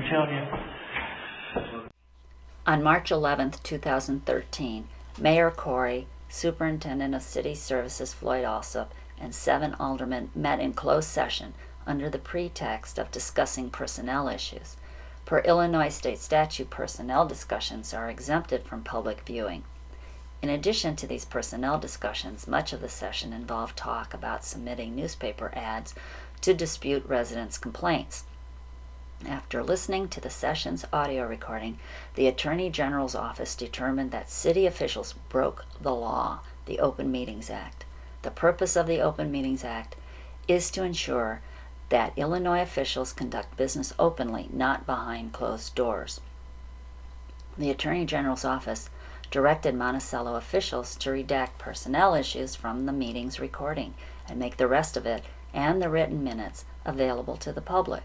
tell you. On March 11, 2013, Mayor Corey, Superintendent of City Services Floyd Alsop, and 7 aldermen met in closed session under the pretext of discussing personnel issues. Per Illinois state statute, personnel discussions are exempted from public viewing. In addition to these personnel discussions, much of the session involved talk about submitting newspaper ads to dispute residents' complaints. After listening to the session's audio recording, the Attorney General's office determined that city officials broke the law, the Open Meetings Act. The purpose of the Open Meetings Act is to ensure that Illinois officials conduct business openly, not behind closed doors. The Attorney General's office directed Monticello officials to redact personnel issues from the meeting's recording and make the rest of it and the written minutes available to the public.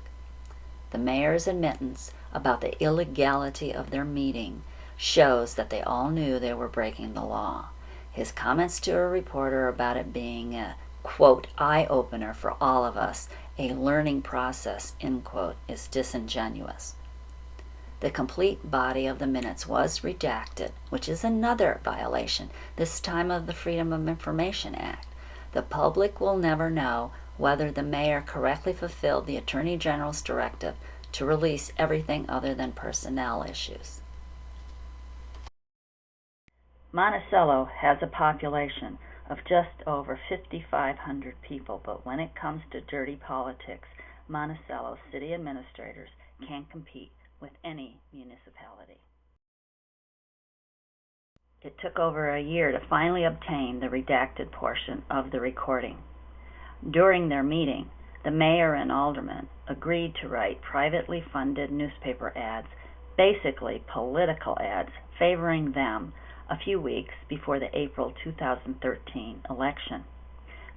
The mayor's admittance about the illegality of their meeting shows that they all knew they were breaking the law. His comments to a reporter about it being a, quote, eye-opener for all of us, a learning process, end quote, is disingenuous. The complete body of the minutes was redacted, which is another violation, this time of the Freedom of Information Act. The public will never know whether the mayor correctly fulfilled the Attorney General's directive to release everything other than personnel issues. Monticello has a population of just over 5,500 people, but when it comes to dirty politics, Monticello city administrators can't compete with any municipality. It took over a year to finally obtain the redacted portion of the recording. During their meeting, the mayor and aldermen agreed to write privately funded newspaper ads, basically political ads, favoring them a few weeks before the April 2013 election.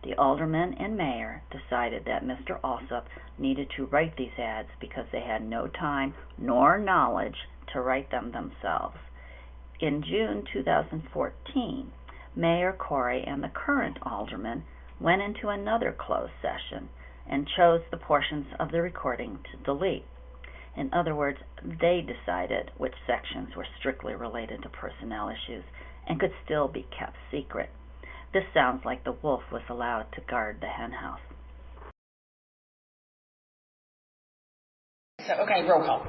The aldermen and mayor decided that Mr. Alsop needed to write these ads because they had no time nor knowledge to write them themselves. In June 2014, Mayor Corey and the current alderman went into another closed session and chose the portions of the recording to delete. In other words, they decided which sections were strictly related to personnel issues and could still be kept secret. This sounds like the wolf was allowed to guard the henhouse. So, okay, roll call.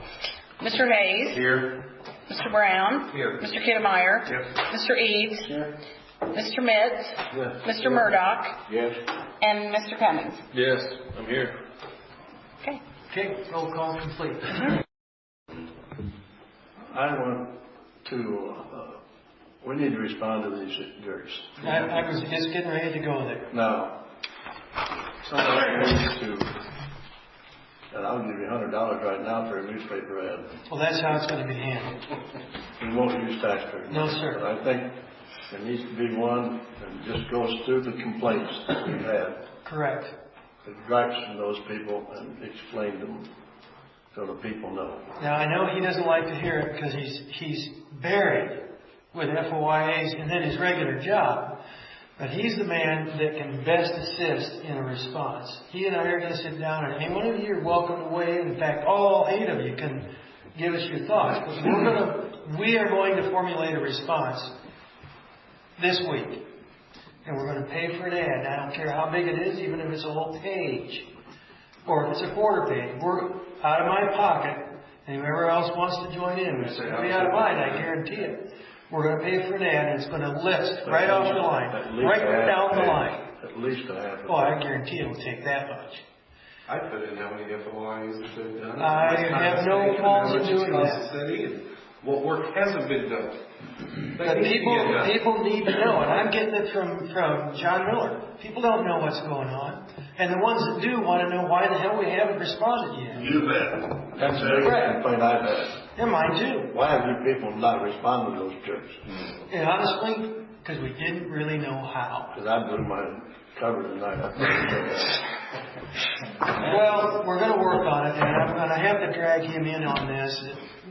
Mr. Hayes. Here. Mr. Brown. Here. Mr. Kiddemeyer. Yes. Mr. Eads. Here. Mr. Mitz. Yes. Mr. Murdoch. Yes. And Mr. Cummings. Yes, I'm here. Okay. Okay, roll call complete. I want to, we need to respond to these jerks. I was just getting ready to go there. Now, somebody needs to, and I'll give you $100 right now for a newspaper ad. Well, that's how it's going to be handled. We won't use taxpayers. No, sir. But I think there needs to be one that just goes through the complaints that we've had. Correct. The gripes from those people and explain them so the people know. Now, I know he doesn't like to hear it because he's buried with FOIAs and then his regular job. But he's the man that can best assist in a response. He and I are going to sit down, and any one of you are welcome to weigh in. In fact, all 8 of you can give us your thoughts. But we are going to formulate a response this week. And we're going to pay for an ad. I don't care how big it is, even if it's a whole page. Or if it's a quarter page. We're out of my pocket. And whoever else wants to join in, it's going to be out of mine, I guarantee it. We're going to pay for an ad, and it's going to list right off the line. Right down the line. At least a half. Oh, I guarantee it will take that much. I put in how many FOIs that they've done. I have no qualms in doing that. What work hasn't been done. But people need to know, and I'm getting it from John Miller. People don't know what's going on. And the ones that do want to know why the hell we haven't responded yet. You bet. That's the biggest complaint I've had. Yeah, mine too. Why have you people not responded to those jerks? And honestly, because we didn't really know how. Because I blew my cover tonight. Well, we're going to work on it, and I'm going to have to drag him in on this,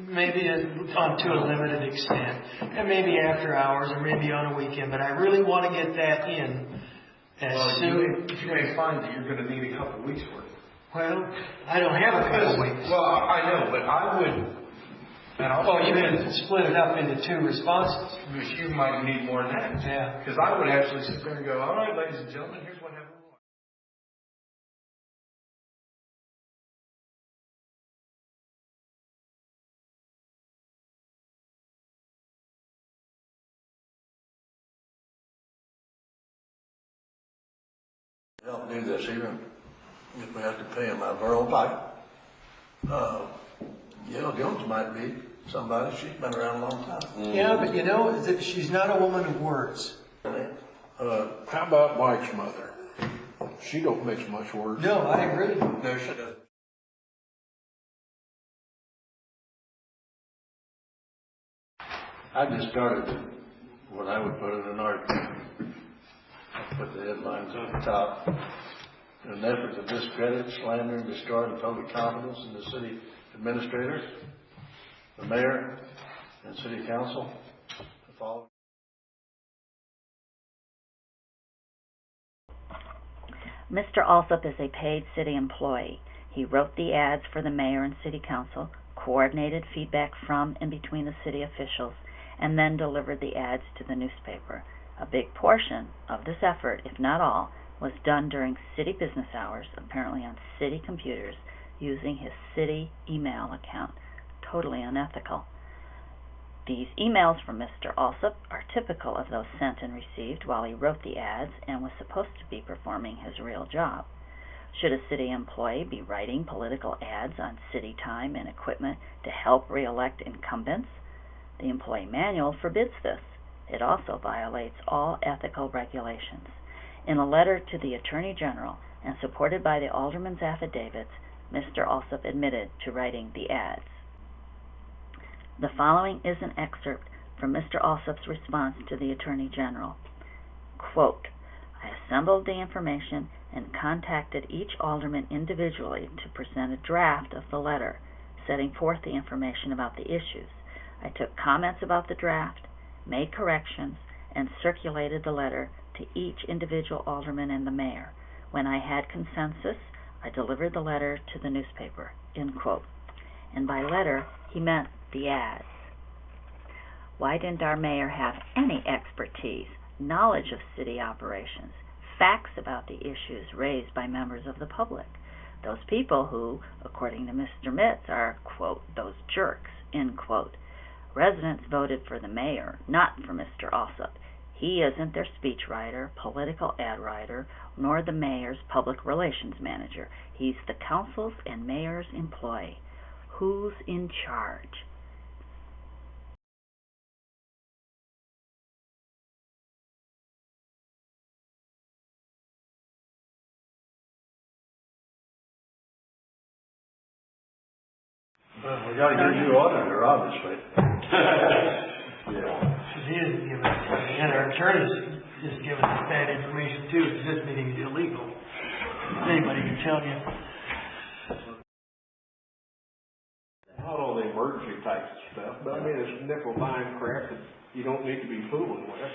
maybe to a limited extent, and maybe after hours, or maybe on a weekend. But I really want to get that in as soon. If you may find that you're going to need a couple of weeks worth. Well, I don't have a couple weeks. Well, I know, but I would, and Oh, you can split it up into 2 responses. but you might need more than that. Yeah. Because I would actually sit there and go, all right, ladies and gentlemen, here's what happened. Help do this, even if we have to pay him out of our own pocket. Gail Jones might be somebody, she's been around a long time. Yeah, but you know, she's not a woman of words. How about Mike's mother? She don't mix much words. No, I agree. No, she doesn't. I just started what I would put in an article. I put the headlines on the top. In an effort to discredit, slander, and destroy the public confidence in the city administrators, the mayor, and city council, the following. Mr. Alsop is a paid city employee. He wrote the ads for the mayor and city council, coordinated feedback from and between the city officials, and then delivered the ads to the newspaper. A big portion of this effort, if not all, was done during city business hours, apparently on city computers, using his city email account. Totally unethical. These emails from Mr. Alsop are typical of those sent and received while he wrote the ads and was supposed to be performing his real job. Should a city employee be writing political ads on city time and equipment to help re-elect incumbents? The employee manual forbids this. It also violates all ethical regulations. In a letter to the Attorney General and supported by the alderman's affidavits, Mr. Alsop admitted to writing the ads. The following is an excerpt from Mr. Alsop's response to the Attorney General. Quote, I assembled the information and contacted each alderman individually to present a draft of the letter, setting forth the information about the issues. I took comments about the draft, made corrections, and circulated the letter to each individual alderman and the mayor. When I had consensus, I delivered the letter to the newspaper, end quote. And by letter, he meant the ads. Why didn't our mayor have any expertise, knowledge of city operations, facts about the issues raised by members of the public? Those people who, according to Mr. Mitz, are, quote, those jerks, end quote. Residents voted for the mayor, not for Mr. Alsop. He isn't their speechwriter, political ad writer, nor the mayor's public relations manager. He's the council's and mayor's employee. Who's in charge? Well, we got to get a new auditor, obviously. Yeah. He isn't giving us, and our attorney's just giving us bad information too, because this meeting is illegal. Anybody can tell you. Not all the emergency types of stuff, but I mean, it's nickel dime crap that you don't need to be fooling with.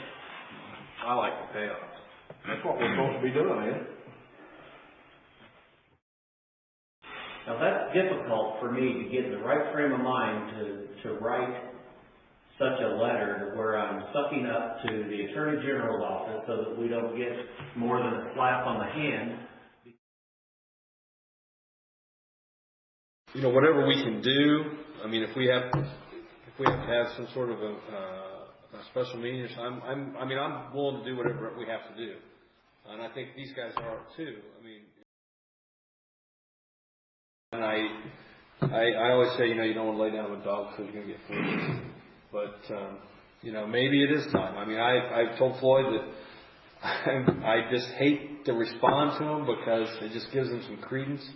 I like the payoffs. That's what we're supposed to be doing, ain't it? Now that's difficult for me to get in the right frame of mind to write such a letter to where I'm sucking up to the Attorney General's office so that we don't get more than a slap on the hand. You know, whatever we can do. I mean, if we have to have some sort of a special meeting or something, I'm willing to do whatever we have to do, and I think these guys are too. I mean, and I always say, you know, you don't want to lay down with dogs because you're going to get fleas. But you know, maybe it is time. I mean, I've told Floyd that I just hate to respond to him because it just gives him some credence.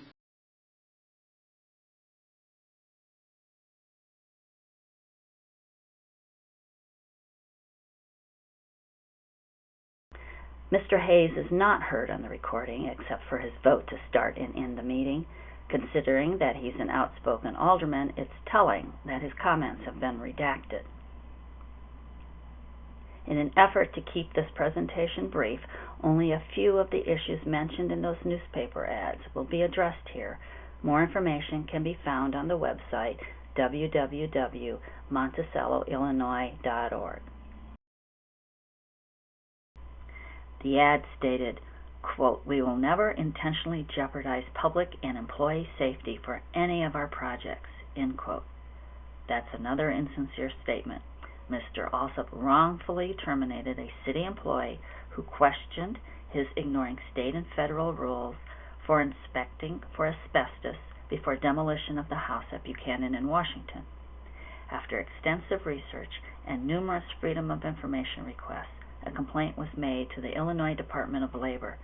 Mr. Hayes is not heard on the recording except for his vote to start and end the meeting. Considering that he's an outspoken alderman, it's telling that his comments have been redacted. In an effort to keep this presentation brief, only a few of the issues mentioned in those newspaper ads will be addressed here. More information can be found on the website www.monticelloillinois.org. The ad stated, quote, "We will never intentionally jeopardize public and employee safety for any of our projects," end quote. That's another insincere statement. Mr. Alsop wrongfully terminated a city employee who questioned his ignoring state and federal rules for inspecting for asbestos before demolition of the house at Buchanan in Washington. After extensive research and numerous Freedom of Information requests, a complaint was made to the Illinois Department of Labor.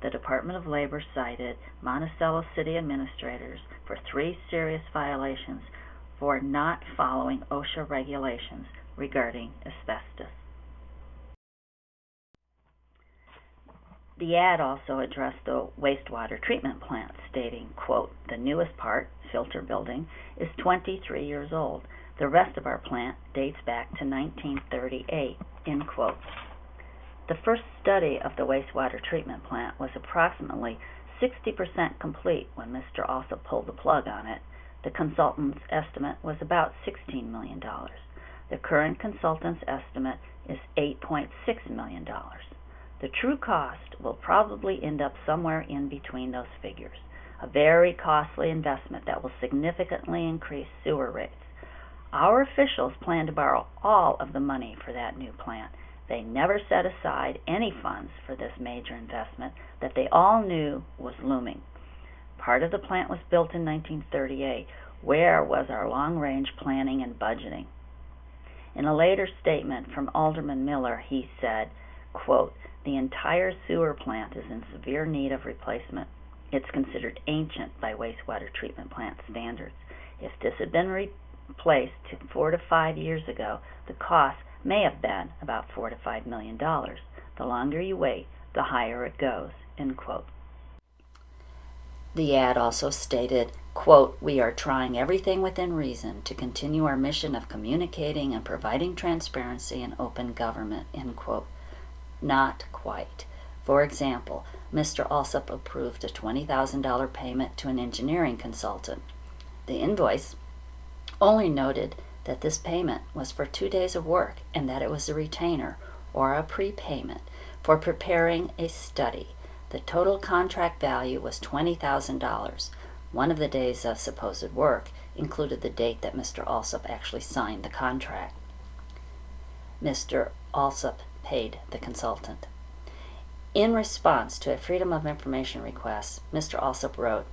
The Department of Labor cited Monticello city administrators for 3 serious violations for not following OSHA regulations regarding asbestos. The ad also addressed the wastewater treatment plant, stating, quote, "The newest part, filter building, is 23 years old. The rest of our plant dates back to 1938, end quote. The first study of the wastewater treatment plant was approximately 60% complete when Mr. Alsop pulled the plug on it. The consultant's estimate was about $16 million. The current consultant's estimate is $8.6 million. The true cost will probably end up somewhere in between those figures, a very costly investment that will significantly increase sewer rates. Our officials plan to borrow all of the money for that new plant. They never set aside any funds for this major investment that they all knew was looming. Part of the plant was built in 1938. Where was our long-range planning and budgeting?" In a later statement from Alderman Miller, he said, quote, "The entire sewer plant is in severe need of replacement. It's considered ancient by wastewater treatment plant standards. If this had been replaced 4 to 5 years ago, the cost may have been about $4 to $5 million. The longer you wait, the higher it goes," end quote. The ad also stated, quote, "We are trying everything within reason to continue our mission of communicating and providing transparency and open government," end quote. Not quite. For example, Mr. Alsop approved a $20,000 payment to an engineering consultant. The invoice only noted that this payment was for 2 days of work and that it was a retainer or a prepayment for preparing a study. The total contract value was $20,000. One of the days of supposed work included the date that Mr. Alsop actually signed the contract. Mr. Alsop paid the consultant. In response to a Freedom of Information request, Mr. Alsop wrote,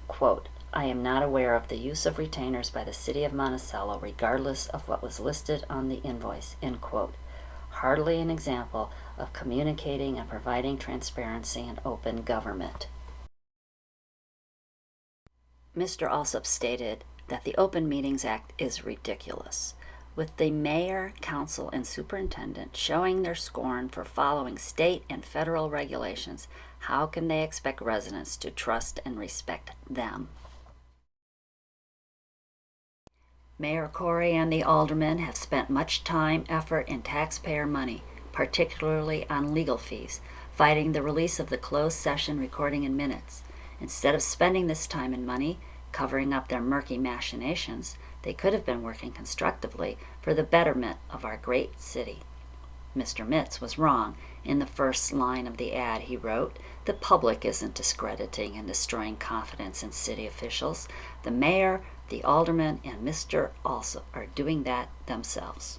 quote, "I am not aware of the use of retainers by the City of Monticello regardless of what was listed on the invoice," end quote. Hardly an example of communicating and providing transparency and open government. Mr. Alsop stated that the Open Meetings Act is ridiculous. With the mayor, council, and superintendent showing their scorn for following state and federal regulations, how can they expect residents to trust and respect them? Mayor Corey and the aldermen have spent much time, effort, and taxpayer money, particularly on legal fees, fighting the release of the closed session recording and minutes. Instead of spending this time and money covering up their murky machinations, they could have been working constructively for the betterment of our great city. Mr. Mitz was wrong. In the first line of the ad he wrote, "The public isn't discrediting and destroying confidence in city officials. The mayor, the alderman, and Mr. Alsop are doing that themselves."